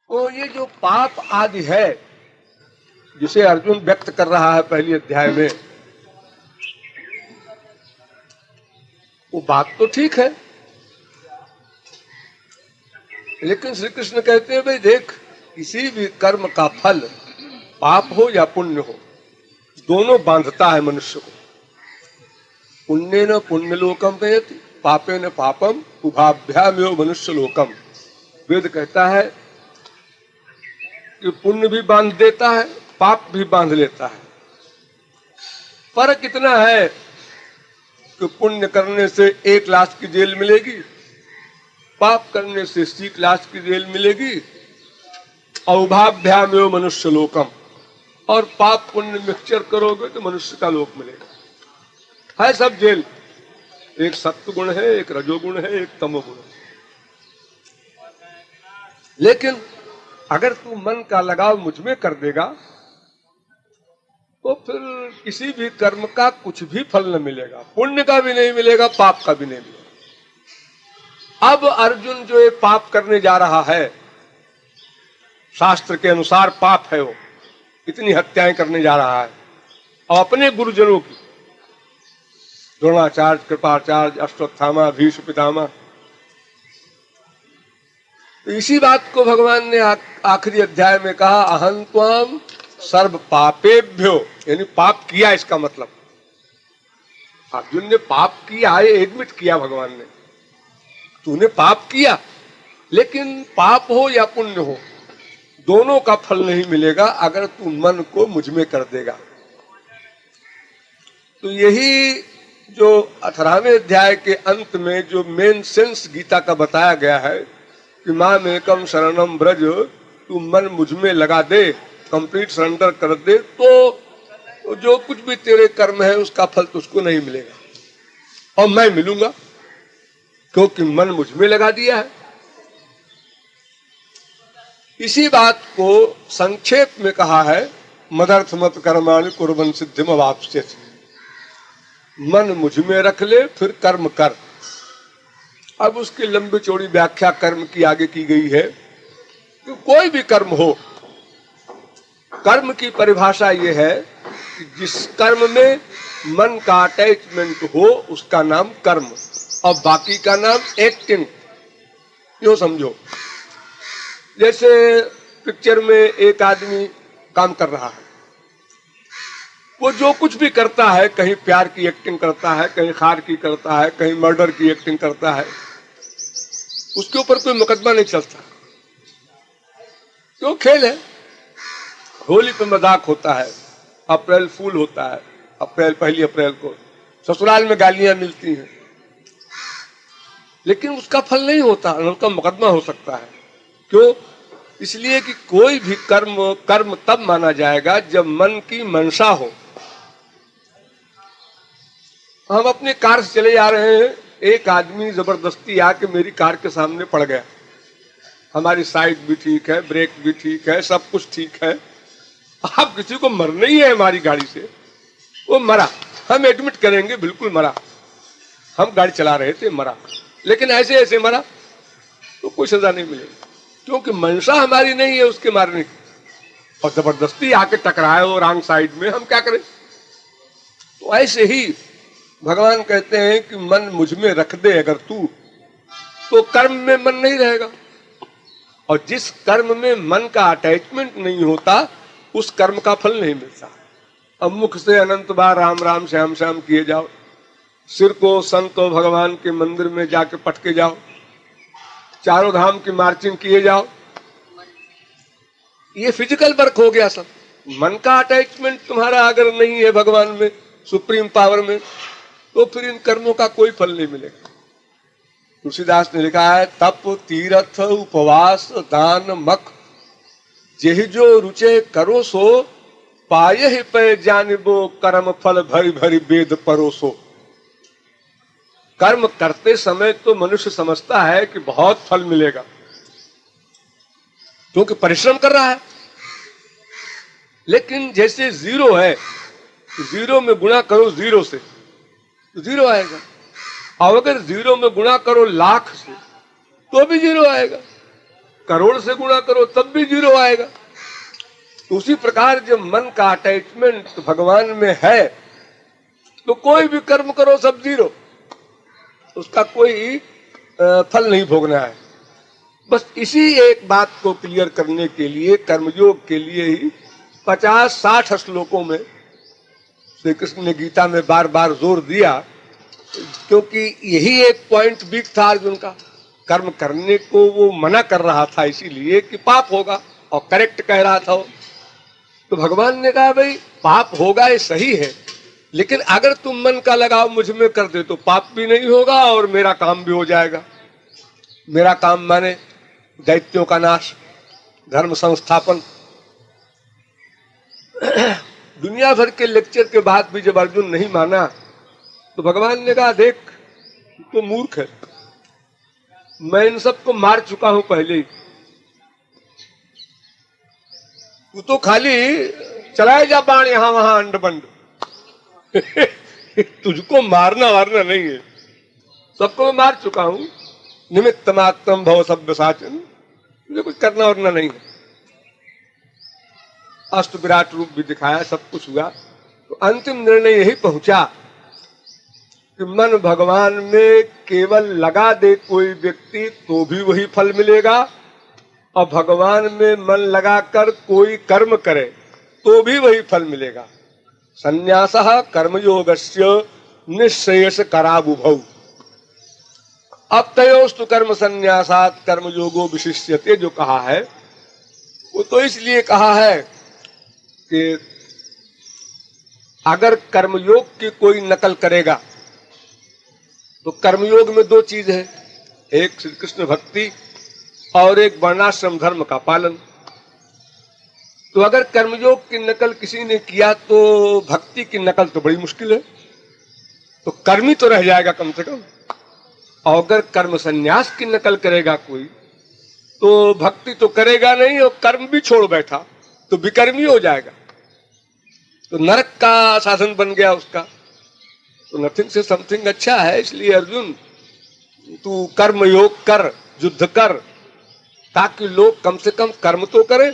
तो ये जो पाप आदि है जिसे अर्जुन व्यक्त कर रहा है पहली अध्याय में, वो बात तो ठीक है, लेकिन श्री कृष्ण कहते हैं भाई देख, किसी भी कर्म का फल पाप हो या पुण्य हो, दोनों बांधता है मनुष्य को। पुण्य न पुण्य लोकम पयति, पापे न पापम उभाभ्यामेव मनुष्य लोकम। वेद कहता है कि पुण्य भी बांध देता है, पाप भी बांध लेता है। फर्क इतना है कि पुण्य करने से 1 लाख की जेल मिलेगी, पाप करने से 30 लाख की जेल मिलेगी। औभाभ्यामेव मनुष्य लोकम, और पाप पुण्य मिक्सचर करोगे तो मनुष्य का लोक मिलेगा। है सब जेल, एक सत्व गुण है, एक रजोगुण है, एक तमोगुण है। लेकिन अगर तू मन का लगाव मुझ में कर देगा तो फिर किसी भी कर्म का कुछ भी फल न मिलेगा, पुण्य का भी नहीं मिलेगा, पाप का भी नहीं मिलेगा। अब अर्जुन जो ये पाप करने जा रहा है, शास्त्र के अनुसार पाप है वो, इतनी हत्याएं करने जा रहा है, और अपने गुरुजनों की, द्रोणाचार्य, कृपाचार्य, अश्वत्थामा, भीष्म पितामह। तो इसी बात को भगवान ने आखिरी अध्याय में कहा, अहं त्वाम सर्व पापेभ्यो, यानी पाप किया, इसका मतलब अर्जुन ने पाप किया है, एडमिट किया भगवान ने, तूने पाप किया, लेकिन पाप हो या पुण्य हो, दोनों का फल नहीं मिलेगा अगर तू मन को मुझ में कर देगा। तो यही जो 18वें अध्याय के अंत में जो मेन सेंस गीता का बताया गया है कि माम एकम शरणम ब्रज, तू मन मुझ में लगा दे, कंप्लीट सरेंडर कर दे, तो जो कुछ भी तेरे कर्म है उसका फल तुझको नहीं मिलेगा और मैं मिलूंगा, क्योंकि मन मुझ में लगा दिया है। इसी बात को संक्षेप में कहा है, मदर्थमत कर्माणि कुर्वन् सिद्धिम अवाप्स्यसि। मन मुझ में रख ले, फिर कर्म कर। अब उसकी लंबी चौड़ी व्याख्या कर्म की आगे की गई है कि कोई भी कर्म हो, कर्म की परिभाषा ये है कि जिस कर्म में मन का अटैचमेंट हो उसका नाम कर्म, और बाकी का नाम एक्टिंग। यो समझो, जैसे पिक्चर में एक आदमी काम कर रहा है, वो जो कुछ भी करता है, कहीं प्यार की एक्टिंग करता है, कहीं खार की करता है, कहीं मर्डर की एक्टिंग करता है, उसके ऊपर कोई मुकदमा नहीं चलता, क्यों? खेल है। होली पे मजाक होता है, अप्रैल फूल होता है, पहली अप्रैल को ससुराल में गालियां मिलती हैं, लेकिन उसका फल नहीं होता, उसका मुकदमा हो सकता है। क्यों? इसलिए कि कोई भी कर्म तब माना जाएगा जब मन की मंशा हो। हम अपनी कार से चले जा रहे हैं, एक आदमी जबरदस्ती आके मेरी कार के सामने पड़ गया, हमारी साइड भी ठीक है, ब्रेक भी ठीक है, सब कुछ ठीक है, अब किसी को मरना ही है हमारी गाड़ी से, वो मरा, हम एडमिट करेंगे बिल्कुल मरा, हम गाड़ी चला रहे थे, मरा, लेकिन ऐसे ऐसे मरा तो कोई सजा नहीं मिलेगी, क्योंकि मंशा हमारी नहीं है उसके मारने की, और जबरदस्ती आके टकराए वो रॉन्ग साइड में, हम क्या करें? तो ऐसे ही भगवान कहते हैं कि मन मुझ में रख दे अगर तू, तो कर्म में मन नहीं रहेगा, और जिस कर्म में मन का अटैचमेंट नहीं होता उस कर्म का फल नहीं मिलता। अब मुख से अनंत बार राम राम श्याम श्याम किए जाओ, सिर को संत और भगवान के मंदिर में जाके पटके जाओ, चारों धाम की मार्चिंग किए जाओ, ये फिजिकल वर्क हो गया सब। मन का अटैचमेंट तुम्हारा अगर नहीं है भगवान में, सुप्रीम पावर में, तो फिर इन कर्मों का कोई फल नहीं मिलेगा। तुलसीदास ने लिखा है, तप तीर्थ उपवास दान मख, जेहि जो रुचे करो सो, पाये ही पे जानिबो कर्म फल भरी भरी वेद परोसो। कर्म करते समय तो मनुष्य समझता है कि बहुत फल मिलेगा, क्योंकि परिश्रम कर रहा है, लेकिन जैसे जीरो है, जीरो में गुणा करो जीरो से तो जीरो आएगा, और अगर जीरो में गुणा करो लाख से तो भी जीरो आएगा। करोड़ से गुणा करो तब भी 0 आएगा। तो उसी प्रकार जब मन का अटैचमेंट भगवान में है तो कोई भी कर्म करो सब 0, उसका कोई फल नहीं भोगना है। बस इसी एक बात को क्लियर करने के लिए कर्मयोग के लिए ही 50-60 श्लोकों में श्री कृष्ण ने गीता में बार बार जोर दिया, क्योंकि यही एक पॉइंट वीक था अर्जुन का। कर्म करने को वो मना कर रहा था इसीलिए कि पाप होगा, और करेक्ट कह रहा था वो। तो भगवान ने कहा भाई पाप होगा ये सही है, लेकिन अगर तुम मन का लगाव मुझ में कर दे तो पाप भी नहीं होगा और मेरा काम भी हो जाएगा। मेरा काम माने दैत्यों का नाश, धर्म संस्थापन। दुनिया भर के लेक्चर के बाद भी जब अर्जुन नहीं माना तो भगवान ने कहा देख तो मूर्ख है, मैं इन सबको मार चुका हूं पहले ही, तू तो खाली चलाए जा बाण यहां वहां अंड बंड। तुझको मारना वारना नहीं है, सबको मैं मार चुका हूं। निमित्त मात्रम भव सभ्य साचन, मुझे कुछ करना वरना नहीं है। अष्ट विराट रूप भी दिखाया, सब कुछ हुआ, तो अंतिम निर्णय यही पहुंचा कि मन भगवान में केवल लगा दे कोई व्यक्ति तो भी वही फल मिलेगा, और भगवान में मन लगाकर कोई कर्म करे तो भी वही फल मिलेगा। संन्यासः कर्मयोगस्य निःश्रेयस कराबुभौ अपतयोस्तु कर्म संन्यासात् कर्मयोगो विशिष्यते, जो कहा है वो तो इसलिए कहा है कि अगर कर्मयोग की कोई नकल करेगा तो कर्मयोग में 2 चीज है, एक श्री कृष्ण भक्ति और एक वर्णाश्रम धर्म का पालन। तो अगर कर्मयोग की नकल किसी ने किया तो भक्ति की नकल तो बड़ी मुश्किल है, तो कर्मी तो रह जाएगा कम से कम। और अगर कर्म संन्यास की नकल करेगा कोई तो भक्ति तो करेगा नहीं और कर्म भी छोड़ बैठा तो विकर्मी हो जाएगा, तो नरक का साधन बन गया उसका। तो नथिंग से समथिंग अच्छा है। इसलिए अर्जुन तू कर्म योग कर, युद्ध कर, ताकि लोग कम से कम कर्म तो करें।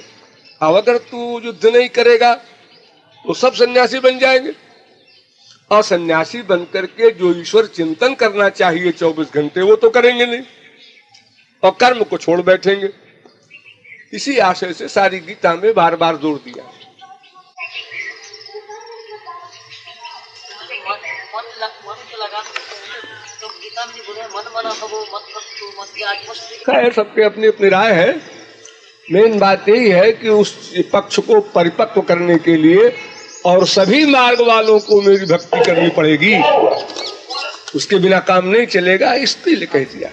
अब अगर तू युद्ध नहीं करेगा तो सब सन्यासी बन जाएंगे, और सन्यासी बनकर के जो ईश्वर चिंतन करना चाहिए 24 घंटे वो तो करेंगे नहीं, और कर्म को छोड़ बैठेंगे। इसी आशय से सारी गीता में बार बार जोर दिया। खैर सबके अपनी अपनी राय है। मेन बात यही है कि उस पक्ष को परिपक्व करने के लिए और सभी मार्ग वालों को मेरी भक्ति करनी पड़ेगी, उसके बिना काम नहीं चलेगा, इसलिए कह दिया।